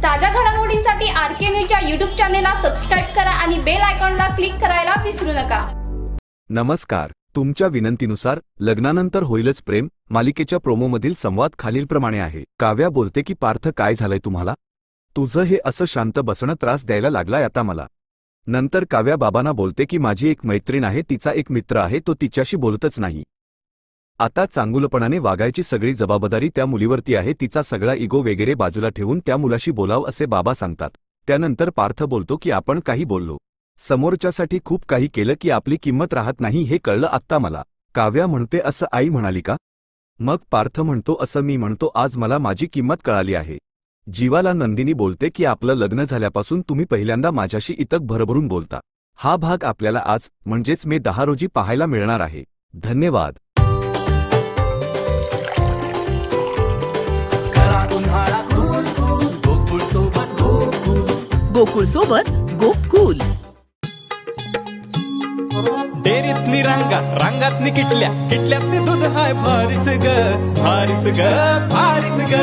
ताज्या घडामोडींसाठी आरके न्यूजच्या YouTube चॅनेलला सबस्क्राइब करा आणि बेल आयकॉनला क्लिक करायला विसरू नका। नमस्कार, तुमच्या विनंतीनुसार लग्नानंतर होईलच प्रेम मालिकेच्या प्रोमोमधील संवाद खालीलप्रमाणे आहे। काव्या बोलते की पार्थ काय झालंय तुम्हाला? तुझं हे असं शांत बसणं त्रास द्यायला लागलाय आता मला। नंतर काव्या बाबांना बोलते की माझी एक मैत्रीण आहे, तिचा एक मित्र आहे, तो तिच्याशी बोलतच नाही। आता चांगुलपणाने वागायची सगळी जबाबदारी त्या मुलीवरती आहे, तिचा सगळा इगो वगैरे बाजूला ठेवून त्या मुलाशी बोलाव असे बाबा सांगतात। त्यानंतर पार्थ बोलतो की आपण काही बोललो, समोरच्यासाठी खूप काही केलं की आपली किंमत राहत नाही हे कळलं आत्ता मला। काव्या म्हणते असं आई म्हणाली का? मग पार्थ म्हणतो असं मी म्हणतो आज मला माझी किंमत कळाली आहे। जीवाला नंदिनी बोलते की आपलं लग्न झाल्यापासून तुम्ही पहिल्यांदा माझ्याशी इतक भरभरून बोलता। हा भाग आपल्याला आज म्हणजेच मे 10 रोजी पाहायला मिळणार आहे। धन्यवाद। गोकुळ सोबत गोकुल। डेरीतनी रांगा रांगातनी किटल्या किटल्यातनी दूध हाय भारीच ग भारीच ग भारीच ग।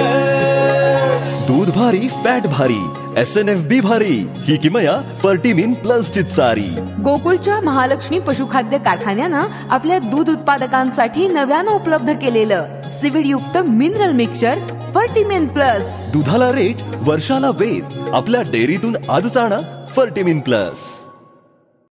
दूध भारी फॅट भारी SNFB भारी ही किमया फर्टिमिन प्लस ची सारी। गोकुळच्या महालक्ष्मी पशुखाद्य कारखान्यानं आपल्या दूध उत्पादकांसाठी नव्यानं उपलब्ध केलेलं सीवीड युक्त मिनरल मिक्सचर फर्टिमिन प्लस। दुधाला रेट वर्षाला वेद आपल्या डेअरीतून आजच आणा फर्टिमिन प्लस।